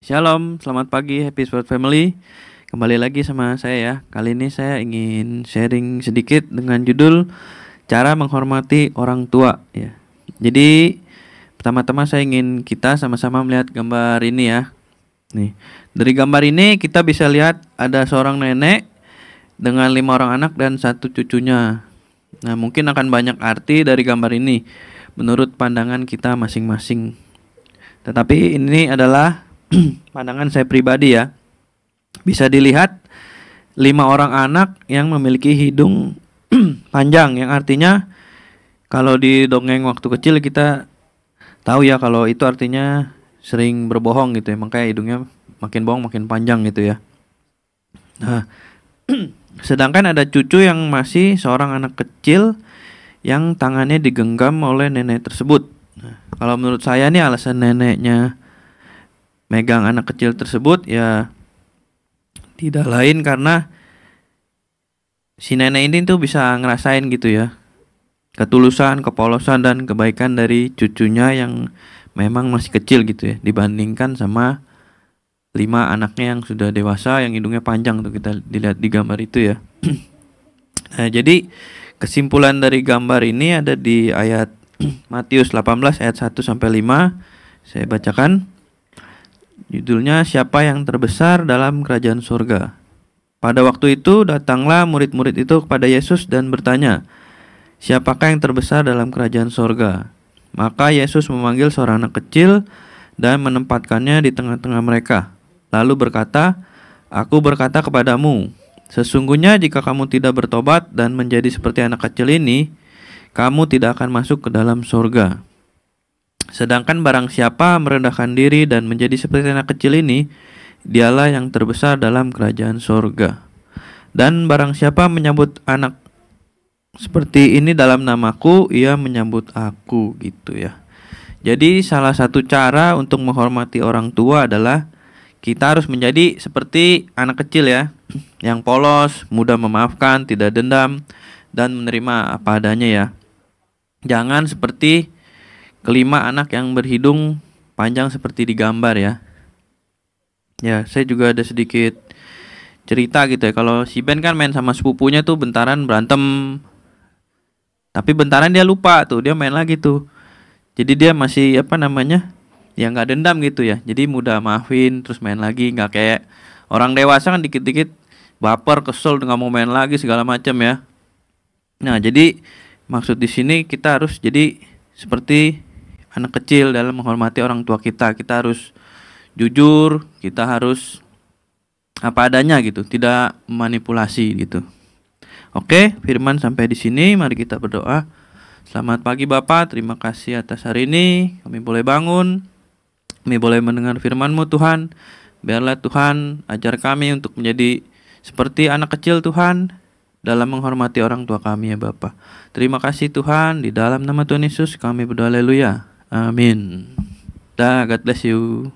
Shalom, selamat pagi Happy Sport Family. Kembali lagi sama saya ya. Kali ini saya ingin sharing sedikit dengan judul cara menghormati orang tua ya. Jadi pertama-tama saya ingin kita sama-sama melihat gambar ini ya. Nih, dari gambar ini kita bisa lihat ada seorang nenek dengan 5 orang anak dan 1 cucunya. Nah, mungkin akan banyak arti dari gambar ini menurut pandangan kita masing-masing. Tetapi ini adalah pandangan saya pribadi ya. Bisa dilihat 5 orang anak yang memiliki hidung panjang, yang artinya kalau di dongeng waktu kecil kita tahu ya kalau itu artinya sering berbohong gitu ya, makanya hidungnya makin bohong makin panjang gitu ya. Nah, sedangkan ada cucu yang masih seorang anak kecil yang tangannya digenggam oleh nenek tersebut. Nah, kalau menurut saya nih alasan neneknya megang anak kecil tersebut ya tidak lain karena si nenek ini tuh bisa ngerasain gitu ya ketulusan, kepolosan dan kebaikan dari cucunya yang memang masih kecil gitu ya dibandingkan sama 5 anaknya yang sudah dewasa yang hidungnya panjang tuh kita dilihat di gambar itu ya. Nah, jadi kesimpulan dari gambar ini ada di ayat Matius 18 ayat 1 sampai 5. Saya bacakan. Judulnya Siapa yang terbesar dalam kerajaan surga. Pada waktu itu datanglah murid-murid itu kepada Yesus dan bertanya, siapakah yang terbesar dalam kerajaan surga? Maka Yesus memanggil seorang anak kecil dan menempatkannya di tengah-tengah mereka. Lalu berkata, Aku berkata kepadamu, sesungguhnya jika kamu tidak bertobat dan menjadi seperti anak kecil ini, kamu tidak akan masuk ke dalam surga. Sedangkan barang siapa merendahkan diri dan menjadi seperti anak kecil ini, dialah yang terbesar dalam kerajaan surga. Dan barang siapa menyambut anak seperti ini dalam namaku, ia menyambut aku gitu ya. Jadi salah satu cara untuk menghormati orang tua adalah kita harus menjadi seperti anak kecil ya, yang polos, mudah memaafkan, tidak dendam, dan menerima apa adanya ya. Jangan seperti kelima anak yang berhidung panjang seperti di gambar ya. Ya, saya juga ada sedikit cerita gitu ya. Kalau si Ben kan main sama sepupunya tuh bentaran berantem. Tapi bentaran dia lupa tuh, dia main lagi tuh. Jadi dia masih ya nggak dendam gitu ya. Jadi mudah maafin terus main lagi, nggak kayak orang dewasa kan dikit-dikit baper, kesel, nggak mau main lagi segala macam ya. Nah, jadi maksud di sini kita harus jadi seperti anak kecil dalam menghormati orang tua kita. Kita harus jujur, kita harus apa adanya gitu, tidak manipulasi gitu. Oke, firman sampai di sini, mari kita berdoa. Selamat pagi Bapak, terima kasih atas hari ini. Kami boleh bangun, kami boleh mendengar firman-Mu Tuhan. Biarlah Tuhan ajar kami untuk menjadi seperti anak kecil Tuhan dalam menghormati orang tua kami ya Bapak. Terima kasih Tuhan, di dalam nama Tuhan Yesus kami berdoa haleluya. Amin. Dah, God bless you.